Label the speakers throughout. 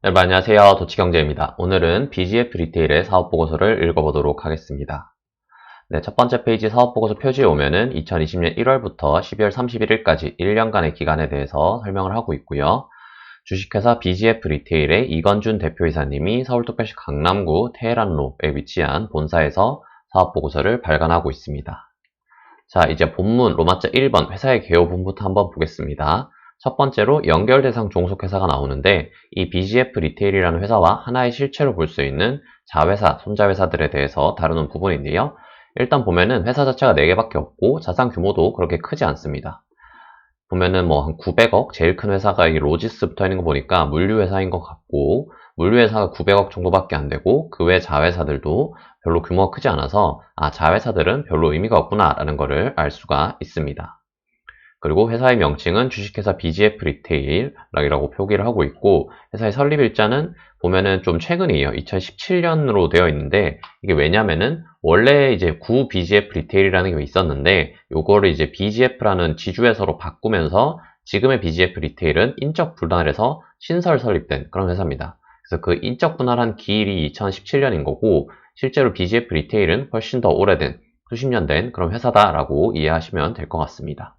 Speaker 1: 여러분 안녕하세요. 도치경제입니다. 오늘은 BGF 리테일의 사업보고서를 읽어보도록 하겠습니다. 네, 첫 번째 페이지 사업보고서 표지에 오면은 2020년 1월부터 12월 31일까지 1년간의 기간에 대해서 설명을 하고 있고요. 주식회사 BGF 리테일의 이건준 대표이사님이 서울특별시 강남구 테헤란로에 위치한 본사에서 사업보고서를 발간하고 있습니다. 자, 이제 본문 로마자 1번 회사의 개요본부터 한번 보겠습니다. 첫 번째로 연결 대상 종속회사가 나오는데 이 BGF 리테일이라는 회사와 하나의 실체로 볼 수 있는 자회사, 손자회사들에 대해서 다루는 부분인데요. 일단 보면은 회사 자체가 4개밖에 없고 자산 규모도 그렇게 크지 않습니다. 보면은 뭐 한 900억, 제일 큰 회사가 이 로지스 붙어 있는 거 보니까 물류회사인 것 같고, 물류회사가 900억 정도밖에 안 되고, 그 외 자회사들도 별로 규모가 크지 않아서, 아, 자회사들은 별로 의미가 없구나라는 거를 알 수가 있습니다. 그리고 회사의 명칭은 주식회사 BGF 리테일이라고 표기를 하고 있고, 회사의 설립일자는 보면은 좀 최근이에요. 2017년으로 되어 있는데, 이게 왜냐면은 원래 이제 구 BGF 리테일이라는 게 있었는데, 요거를 이제 BGF라는 지주회사로 바꾸면서 지금의 BGF 리테일은 인적 분할을 해서 신설 설립된 그런 회사입니다. 그래서 그 인적 분할한 기일이 2017년인 거고, 실제로 BGF 리테일은 훨씬 더 오래된, 수십 년 된 그런 회사다라고 이해하시면 될 것 같습니다.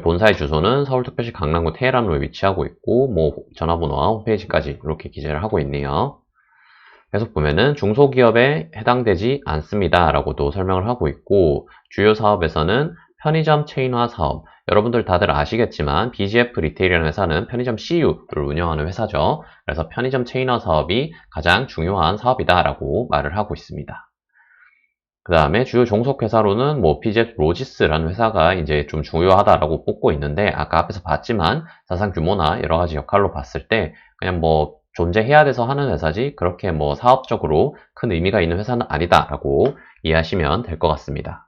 Speaker 1: 본사의 주소는 서울특별시 강남구 테헤란로에 위치하고 있고, 뭐 전화번호와 홈페이지까지 이렇게 기재를 하고 있네요. 계속 보면은 중소기업에 해당되지 않습니다라고도 설명을 하고 있고, 주요 사업에서는 편의점 체인화 사업, 여러분들 다들 아시겠지만 BGF 리테일이라는 회사는 편의점 CU를 운영하는 회사죠. 그래서 편의점 체인화 사업이 가장 중요한 사업이다라고 말을 하고 있습니다. 그 다음에 주요 종속회사로는 뭐 PZ 로지스라는 회사가 이제 좀 중요하다라고 꼽고 있는데, 아까 앞에서 봤지만 자산 규모나 여러 가지 역할로 봤을 때 그냥 뭐 존재해야 돼서 하는 회사지 그렇게 뭐 사업적으로 큰 의미가 있는 회사는 아니다라고 이해하시면 될 것 같습니다.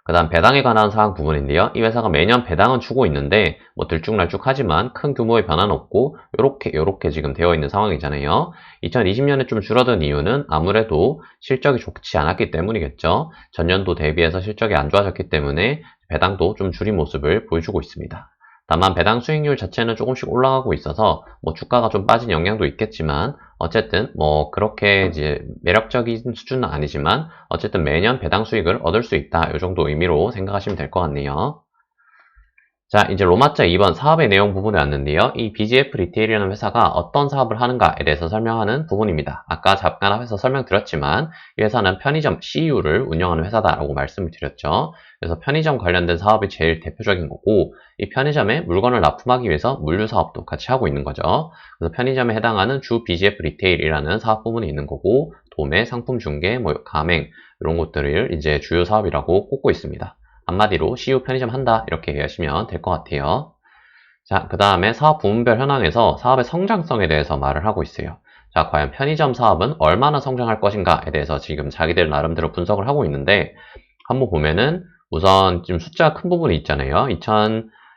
Speaker 1: 그 다음 배당에 관한 사항 부분인데요. 이 회사가 매년 배당은 주고 있는데 뭐 들쭉날쭉하지만 큰 규모의 변화는 없고 요렇게 지금 되어 있는 상황이잖아요. 2020년에 좀 줄어든 이유는 아무래도 실적이 좋지 않았기 때문이겠죠. 전년도 대비해서 실적이 안 좋아졌기 때문에 배당도 좀 줄인 모습을 보여주고 있습니다. 다만 배당 수익률 자체는 조금씩 올라가고 있어서 뭐 주가가 좀 빠진 영향도 있겠지만 어쨌든 뭐 그렇게 이제 매력적인 수준은 아니지만 어쨌든 매년 배당 수익을 얻을 수 있다. 이 정도 의미로 생각하시면 될 것 같네요. 자, 이제 로마자 2번 사업의 내용 부분에 왔는데요. 이 BGF 리테일이라는 회사가 어떤 사업을 하는가에 대해서 설명하는 부분입니다. 아까 잠깐 앞에서 설명드렸지만 이 회사는 편의점 CU를 운영하는 회사다라고 말씀을 드렸죠. 그래서 편의점 관련된 사업이 제일 대표적인 거고, 이 편의점에 물건을 납품하기 위해서 물류 사업도 같이 하고 있는 거죠. 그래서 편의점에 해당하는 주 BGF 리테일이라는 사업 부분이 있는 거고, 도매, 상품 중개, 뭐 가맹 이런 것들을 이제 주요 사업이라고 꼽고 있습니다. 한마디로 CU 편의점 한다 이렇게 이해하시면 될 것 같아요. 자, 그 다음에 사업 부문별 현황에서 사업의 성장성에 대해서 말을 하고 있어요. 자, 과연 편의점 사업은 얼마나 성장할 것인가에 대해서 지금 자기들 나름대로 분석을 하고 있는데, 한번 보면은 우선 지금 숫자 큰 부분이 있잖아요.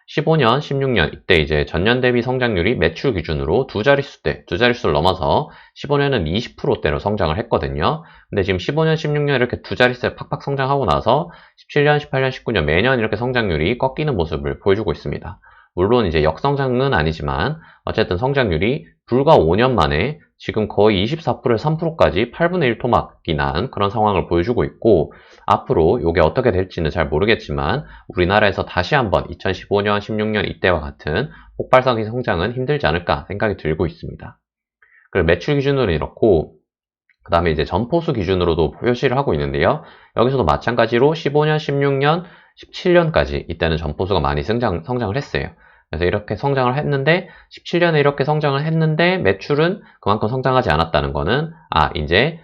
Speaker 1: 2015년, 16년 이때 이제 전년 대비 성장률이 매출 기준으로 두 자릿수를 넘어서 15년은 20%대로 성장을 했거든요. 근데 지금 15년, 16년 이렇게 두 자릿수에 팍팍 성장하고 나서 17년, 18년, 19년 매년 이렇게 성장률이 꺾이는 모습을 보여주고 있습니다. 물론 이제 역성장은 아니지만 어쨌든 성장률이 불과 5년 만에 지금 거의 24%에서 3%까지 8분의 1 토막이 난 그런 상황을 보여주고 있고, 앞으로 이게 어떻게 될지는 잘 모르겠지만 우리나라에서 다시 한번 2015년, 16년 이때와 같은 폭발적인 성장은 힘들지 않을까 생각이 들고 있습니다. 그리고 매출 기준으로는 이렇고, 그 다음에 이제 점포수 기준으로도 표시를 하고 있는데요. 여기서도 마찬가지로 15년, 16년, 17년까지 이때는 점포수가 많이 성장을 했어요. 그래서 이렇게 성장을 했는데 17년에 이렇게 성장을 했는데 매출은 그만큼 성장하지 않았다는 거는 이제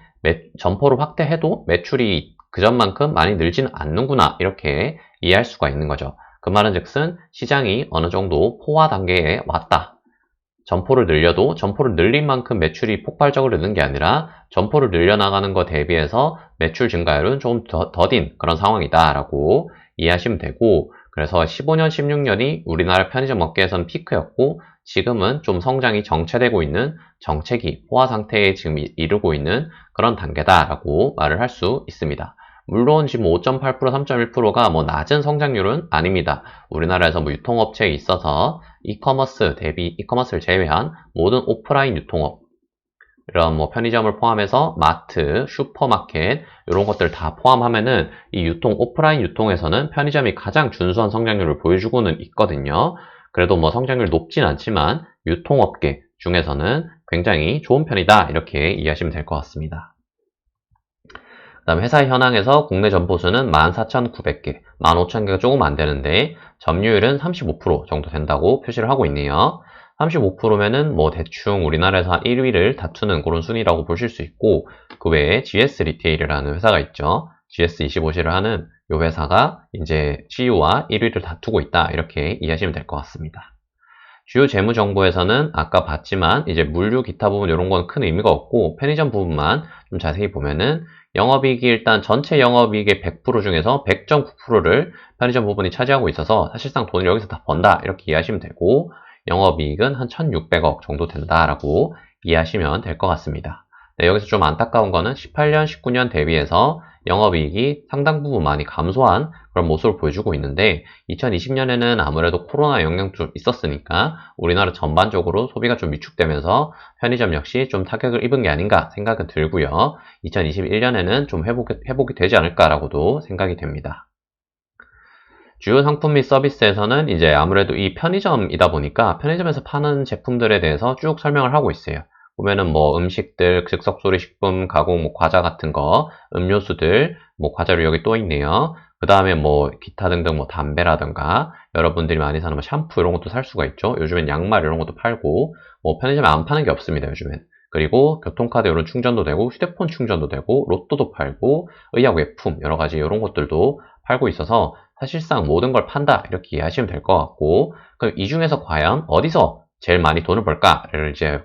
Speaker 1: 점포를 확대해도 매출이 그전만큼 많이 늘지는 않는구나 이렇게 이해할 수가 있는 거죠. 그 말은 즉슨 시장이 어느 정도 포화 단계에 왔다. 점포를 늘려도 점포를 늘린 만큼 매출이 폭발적으로 느는 게 아니라 점포를 늘려나가는 것 대비해서 매출 증가율은 좀 더딘 그런 상황이다라고 이해하시면 되고, 그래서 15년, 16년이 우리나라 편의점 업계에서는 피크였고 지금은 좀 성장이 정체되고 있는 정체기, 포화 상태에 지금 이르고 있는 그런 단계다라고 말을 할 수 있습니다. 물론 지금 5.8%, 3.1%가 뭐 낮은 성장률은 아닙니다. 우리나라에서 뭐 유통업체에 있어서 이커머스를 제외한 모든 오프라인 유통업, 이런 뭐 편의점을 포함해서 마트, 슈퍼마켓 이런 것들 다 포함하면은 이 오프라인 유통에서는 편의점이 가장 준수한 성장률을 보여주고는 있거든요. 그래도 뭐 성장률 높진 않지만 유통업계 중에서는 굉장히 좋은 편이다 이렇게 이해하시면 될 것 같습니다. 그 다음에 회사의 현황에서 국내 점포수는 14,900개, 15,000개가 조금 안 되는데 점유율은 35% 정도 된다고 표시를 하고 있네요. 35%면은 뭐 대충 우리나라에서 한 1위를 다투는 그런 순위라고 보실 수 있고, 그 외에 GS 리테일이라는 회사가 있죠. GS25시를 하는 이 회사가 이제 CU와 1위를 다투고 있다 이렇게 이해하시면 될 것 같습니다. 주요 재무 정보에서는 아까 봤지만 이제 물류 기타 부분 이런 건 큰 의미가 없고, 편의점 부분만 좀 자세히 보면은 영업이익이 일단 전체 영업이익의 100% 중에서 100.9%를 편의점 부분이 차지하고 있어서 사실상 돈을 여기서 다 번다 이렇게 이해하시면 되고, 영업이익은 한 1,600억 정도 된다라고 이해하시면 될 것 같습니다. 네, 여기서 좀 안타까운 거는 18년, 19년 대비해서 영업이익이 상당 부분 많이 감소한 그런 모습을 보여주고 있는데, 2020년에는 아무래도 코로나 영향 좀 있었으니까 우리나라 전반적으로 소비가 좀 위축되면서 편의점 역시 좀 타격을 입은 게 아닌가 생각은 들고요. 2021년에는 좀 회복이 되지 않을까라고도 생각이 됩니다. 주요 상품 및 서비스에서는 이제 아무래도 이 편의점이다 보니까 편의점에서 파는 제품들에 대해서 쭉 설명을 하고 있어요. 보면은 뭐 음식들, 즉석조리식품, 가공, 뭐 과자 같은 거, 음료수들, 뭐 과자류 여기 또 있네요. 그 다음에 뭐 기타 등등 뭐 담배라든가 여러분들이 많이 사는 뭐 샴푸 이런 것도 살 수가 있죠. 요즘엔 양말 이런 것도 팔고, 뭐 편의점에 안 파는 게 없습니다, 요즘엔. 그리고 교통카드 이런 충전도 되고, 휴대폰 충전도 되고, 로또도 팔고, 의약 외품 여러 가지 이런 것들도 팔고 있어서 사실상 모든 걸 판다 이렇게 이해하시면 될 것 같고, 그럼 이 중에서 과연 어디서 제일 많이 돈을 벌까를 이제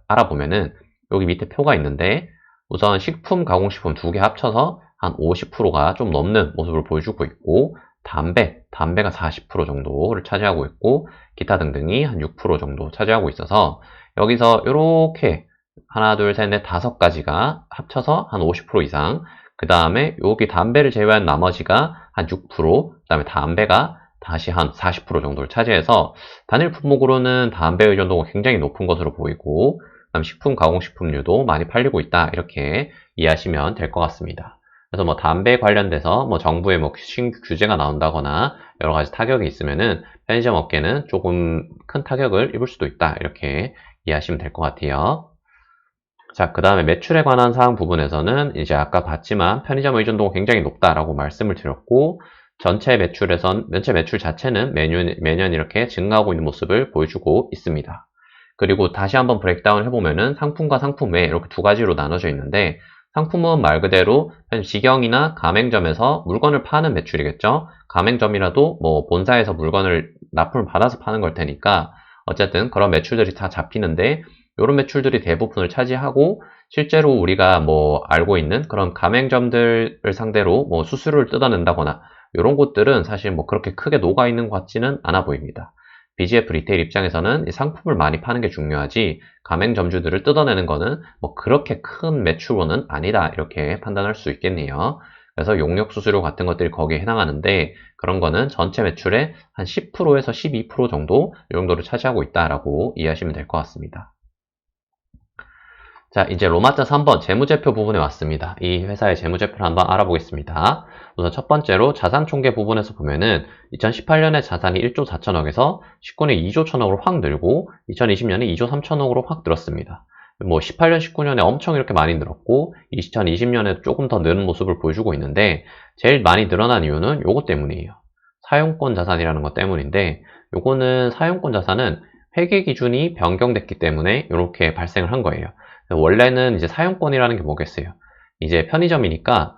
Speaker 1: 알아보면은 여기 밑에 표가 있는데, 우선 식품, 가공식품 두 개 합쳐서 한 50%가 좀 넘는 모습을 보여주고 있고, 담배가 40% 정도를 차지하고 있고, 기타 등등이 한 6% 정도 차지하고 있어서 여기서 이렇게 하나, 둘, 셋, 넷, 다섯 가지가 합쳐서 한 50% 이상, 그 다음에 여기 담배를 제외한 나머지가 한 6%, 그 다음에 담배가 다시 한 40% 정도를 차지해서 단일 품목으로는 담배 의존도가 굉장히 높은 것으로 보이고, 그다음 식품, 가공식품류도 많이 팔리고 있다 이렇게 이해하시면 될 것 같습니다. 그래서 뭐 담배 관련돼서 뭐 정부의 뭐 신규 규제가 나온다거나 여러 가지 타격이 있으면은 편의점 업계는 조금 큰 타격을 입을 수도 있다 이렇게 이해하시면 될 것 같아요. 자, 그 다음에 매출에 관한 사항 부분에서는 이제 아까 봤지만 편의점 의존도가 굉장히 높다라고 말씀을 드렸고, 전체 매출 자체는 매년 이렇게 증가하고 있는 모습을 보여주고 있습니다. 그리고 다시 한번 브레이크다운 해보면은 상품과 상품 외 이렇게 두 가지로 나눠져 있는데, 상품은 말 그대로 직영이나 가맹점에서 물건을 파는 매출이겠죠. 가맹점이라도 뭐 본사에서 물건을 납품을 받아서 파는 걸 테니까 어쨌든 그런 매출들이 다 잡히는데, 이런 매출들이 대부분을 차지하고, 실제로 우리가 뭐 알고 있는 그런 가맹점들을 상대로 뭐 수수료를 뜯어낸다거나 이런 곳들은 사실 뭐 그렇게 크게 녹아 있는 것 같지는 않아 보입니다. BGF 리테일 입장에서는 이 상품을 많이 파는 게 중요하지, 가맹점주들을 뜯어내는 거는 뭐 그렇게 큰 매출원은 아니다 이렇게 판단할 수 있겠네요. 그래서 용역 수수료 같은 것들이 거기에 해당하는데, 그런 거는 전체 매출의 한 10%에서 12% 정도 이 정도를 차지하고 있다라고 이해하시면 될 것 같습니다. 자, 이제 로마자 3번 재무제표 부분에 왔습니다. 이 회사의 재무제표를 한번 알아보겠습니다. 우선 첫 번째로 자산 총계 부분에서 보면은 2018년에 자산이 1조 4천억에서 19년에 2조 1천억으로 확 늘고 2020년에 2조 3천억으로 확 늘었습니다. 뭐 18년, 19년에 엄청 이렇게 많이 늘었고 2020년에 조금 더 느는 모습을 보여주고 있는데, 제일 많이 늘어난 이유는 요것 때문이에요. 사용권 자산이라는 것 때문인데, 요거는 사용권 자산은 회계 기준이 변경됐기 때문에 이렇게 발생을 한 거예요. 원래는 이제 사용권이라는 게 뭐겠어요? 이제 편의점이니까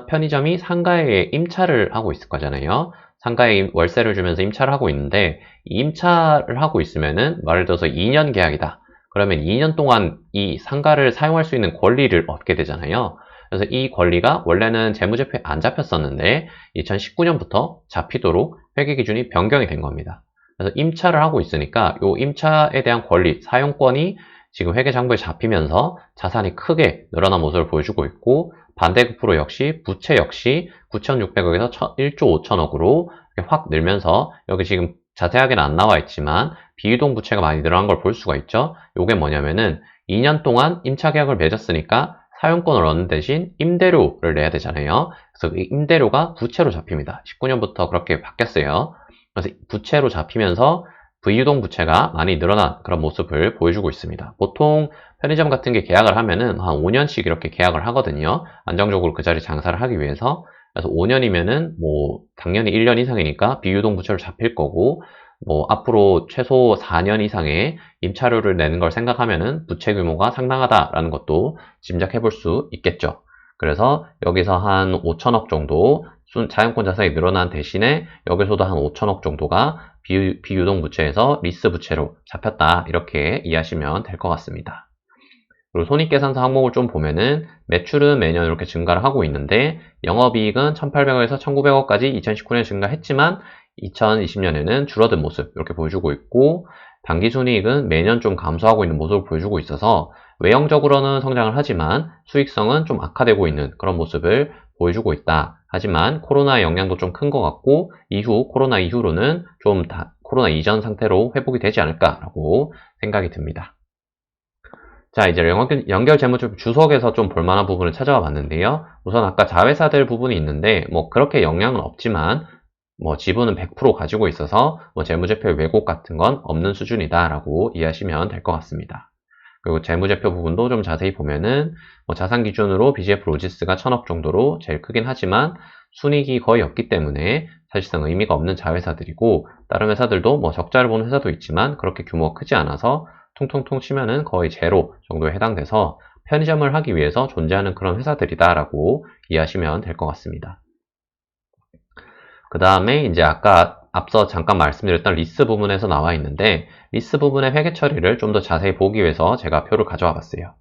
Speaker 1: 편의점이 상가에 임차를 하고 있을 거잖아요. 상가에 월세를 주면서 임차를 하고 있는데, 이 임차를 하고 있으면은 말을 들어서 2년 계약이다. 그러면 2년 동안 이 상가를 사용할 수 있는 권리를 얻게 되잖아요. 그래서 이 권리가 원래는 재무제표에 안 잡혔었는데 2019년부터 잡히도록 회계 기준이 변경이 된 겁니다. 그래서 임차를 하고 있으니까 이 임차에 대한 권리, 사용권이 지금 회계장부에 잡히면서 자산이 크게 늘어난 모습을 보여주고 있고, 반대급부로 역시 부채 역시 9,600억에서 1조 5천억으로 확 늘면서, 여기 지금 자세하게는 안 나와 있지만 비유동 부채가 많이 늘어난 걸 볼 수가 있죠. 요게 뭐냐면은 2년 동안 임차 계약을 맺었으니까 사용권을 얻는 대신 임대료를 내야 되잖아요. 그래서 이 임대료가 부채로 잡힙니다. 19년부터 그렇게 바뀌었어요. 그래서 부채로 잡히면서 V유동 부채가 많이 늘어난 그런 모습을 보여주고 있습니다. 보통 편의점 같은 게 계약을 하면은 한 5년씩 이렇게 계약을 하거든요. 안정적으로 그 자리 장사를 하기 위해서. 그래서 5년이면은 뭐 당연히 1년 이상이니까 비유동 부채로 잡힐 거고, 뭐 앞으로 최소 4년 이상의 임차료를 내는 걸 생각하면은 부채 규모가 상당하다라는 것도 짐작해 볼 수 있겠죠. 그래서 여기서 한 5천억 정도 자연권 자산이 늘어난 대신에 여기서도 한 5천억 정도가 비유동 부채에서 리스 부채로 잡혔다, 이렇게 이해하시면 될 것 같습니다. 그리고 손익계산서 항목을 좀 보면은 매출은 매년 이렇게 증가를 하고 있는데, 영업이익은 1,800억에서 1,900억까지 2019년에 증가했지만 2020년에는 줄어든 모습 이렇게 보여주고 있고, 당기순이익은 매년 좀 감소하고 있는 모습을 보여주고 있어서 외형적으로는 성장을 하지만 수익성은 좀 악화되고 있는 그런 모습을 보여주고 있다. 하지만 코로나 영향도 좀 큰 것 같고, 코로나 이후로는 좀 코로나 이전 상태로 회복이 되지 않을까라고 생각이 듭니다. 자, 이제 연결 재무제표 주석에서 좀 볼만한 부분을 찾아와 봤는데요. 우선 아까 자회사들 부분이 있는데, 뭐 그렇게 영향은 없지만, 뭐 지분은 100% 가지고 있어서 뭐 재무제표의 왜곡 같은 건 없는 수준이다라고 이해하시면 될 것 같습니다. 그리고 재무제표 부분도 좀 자세히 보면은 뭐 자산 기준으로 BGF 로지스가 1,000억 정도로 제일 크긴 하지만 순이익이 거의 없기 때문에 사실상 의미가 없는 자회사들이고, 다른 회사들도 뭐 적자를 보는 회사도 있지만 그렇게 규모가 크지 않아서 퉁퉁퉁 치면은 거의 제로 정도에 해당돼서 편의점을 하기 위해서 존재하는 그런 회사들이다라고 이해하시면 될 것 같습니다. 그 다음에 이제 아까 앞서 잠깐 말씀드렸던 리스 부분에서 나와 있는데, 리스 부분의 회계 처리를 좀 더 자세히 보기 위해서 제가 표를 가져와 봤어요.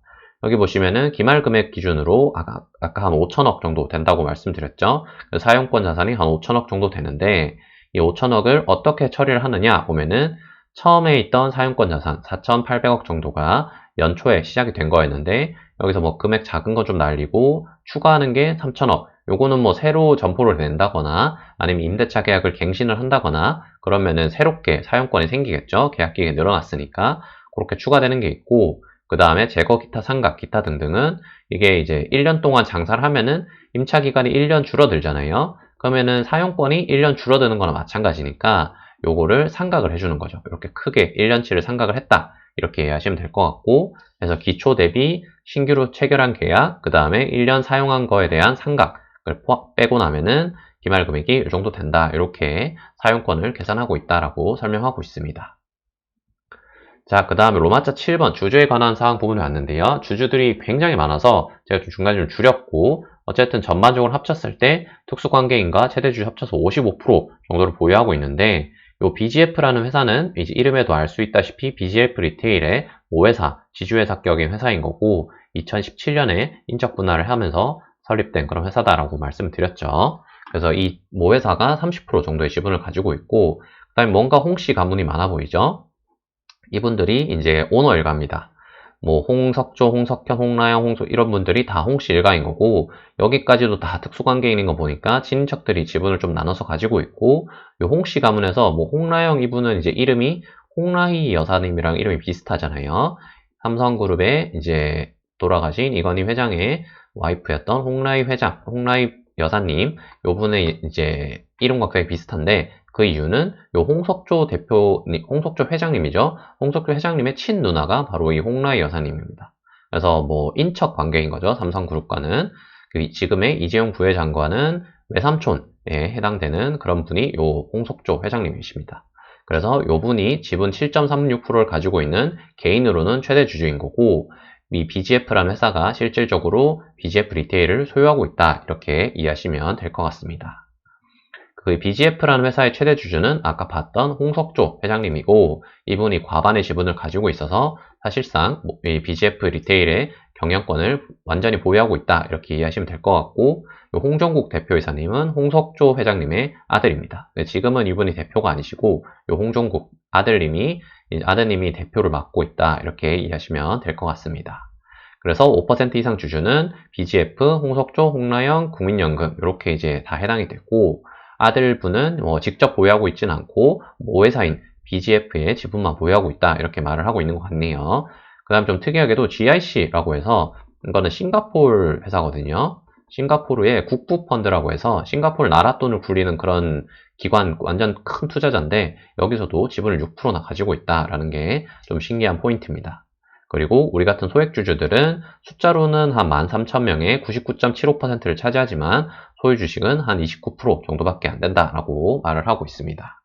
Speaker 1: 여기 보시면은 기말 금액 기준으로 아까 한 5천억 정도 된다고 말씀드렸죠. 사용권 자산이 한 5천억 정도 되는데, 이 5천억을 어떻게 처리를 하느냐 보면은 처음에 있던 사용권 자산 4,800억 정도가 연초에 시작이 된 거였는데, 여기서 뭐 금액 작은 거 좀 날리고 추가하는 게 3천억. 요거는 뭐 새로 점포를 낸다거나 아니면 임대차 계약을 갱신을 한다거나 그러면은 새롭게 사용권이 생기겠죠. 계약기간이 늘어났으니까. 그렇게 추가되는 게 있고, 그 다음에 제거 기타 상각 기타 등등은 이게 이제 1년 동안 장사를 하면은 임차 기간이 1년 줄어들잖아요. 그러면은 사용권이 1년 줄어드는 거나 마찬가지니까 요거를 상각을 해주는 거죠. 이렇게 크게 1년치를 상각을 했다, 이렇게 이해하시면 될 것 같고, 그래서 기초 대비 신규로 체결한 계약, 그 다음에 1년 사용한 거에 대한 상각을 빼고 나면은 기말 금액이 이 정도 된다, 이렇게 사용권을 계산하고 있다라고 설명하고 있습니다. 자, 그 다음에 로마자 7번 주주에 관한 사항 부분이 왔는데요. 주주들이 굉장히 많아서 제가 좀 중간에 좀 줄였고, 어쨌든 전반적으로 합쳤을 때 특수관계인과 최대주주 합쳐서 55% 정도를 보유하고 있는데, 요 BGF라는 회사는 이제 이름에도 알 수 있다시피 BGF 리테일의 모회사, 지주회사격인 회사인 거고, 2017년에 인적 분할을 하면서 설립된 그런 회사다라고 말씀을 드렸죠. 그래서 이 모회사가 30% 정도의 지분을 가지고 있고, 그 다음에 뭔가 홍씨 가문이 많아 보이죠? 이분들이 이제 오너 일가입니다. 뭐 홍석조, 홍석현, 홍라영, 이런 분들이 다 홍씨 일가인 거고, 여기까지도 다 특수관계인인 거 보니까 친인척들이 지분을 좀 나눠서 가지고 있고, 요 홍씨 가문에서 뭐 홍라영 이분은 이제 이름이 홍라희 여사님이랑 이름이 비슷하잖아요. 삼성그룹의 이제 돌아가신 이건희 회장의 와이프였던 홍라희 회장, 홍라희 여사님, 요 분의 이제 이름과 굉장히 비슷한데, 그 이유는 요 홍석조 회장님이죠. 홍석조 회장님의 친누나가 바로 이 홍라희 여사님입니다. 그래서 뭐 인척 관계인 거죠. 삼성그룹과는. 지금의 이재용 부회장과는 외삼촌에 해당되는 그런 분이 요 홍석조 회장님이십니다. 그래서 요 분이 지분 7.36%를 가지고 있는 개인으로는 최대 주주인 거고, 이 BGF라는 회사가 실질적으로 BGF 리테일을 소유하고 있다, 이렇게 이해하시면 될 것 같습니다. 그 BGF라는 회사의 최대 주주는 아까 봤던 홍석조 회장님이고, 이분이 과반의 지분을 가지고 있어서 사실상 이 BGF 리테일의 경영권을 완전히 보유하고 있다. 이렇게 이해하시면 될 것 같고, 요 홍종국 대표이사님은 홍석조 회장님의 아들입니다. 지금은 이분이 대표가 아니시고, 요 홍종국 아드님이 대표를 맡고 있다. 이렇게 이해하시면 될 것 같습니다. 그래서 5% 이상 주주는 BGF, 홍석조, 홍라영, 국민연금 이렇게 이제 다 해당이 되고, 아들분은 직접 보유하고 있지는 않고 모회사인 BGF의 지분만 보유하고 있다. 이렇게 말을 하고 있는 것 같네요. 그 다음 좀 특이하게도 GIC라고 해서 이거는 싱가포르 회사거든요. 싱가포르의 국부펀드라고 해서 싱가포르 나라 돈을 굴리는 그런 기관, 완전 큰 투자자인데 여기서도 지분을 6%나 가지고 있다라는 게 좀 신기한 포인트입니다. 그리고 우리 같은 소액주주들은 숫자로는 한 13,000명의 99.75%를 차지하지만 소유 주식은 한 29% 정도밖에 안 된다라고 말을 하고 있습니다.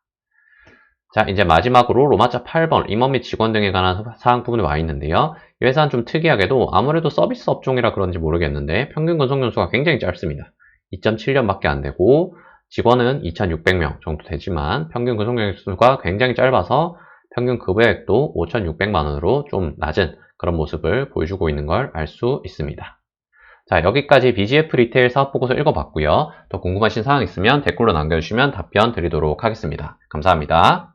Speaker 1: 자, 이제 마지막으로 로마자 8번 임원 및 직원 등에 관한 사항 부분이 와 있는데요. 이 회사는 좀 특이하게도 아무래도 서비스 업종이라 그런지 모르겠는데 평균 근속 연수가 굉장히 짧습니다. 2.7년밖에 안 되고 직원은 2,600명 정도 되지만 평균 근속 연수가 굉장히 짧아서 평균 급여액도 5,600만 원으로 좀 낮은 그런 모습을 보여주고 있는 걸 알 수 있습니다. 자, 여기까지 BGF 리테일 사업보고서 읽어봤고요. 더 궁금하신 사항 있으면 댓글로 남겨주시면 답변 드리도록 하겠습니다. 감사합니다.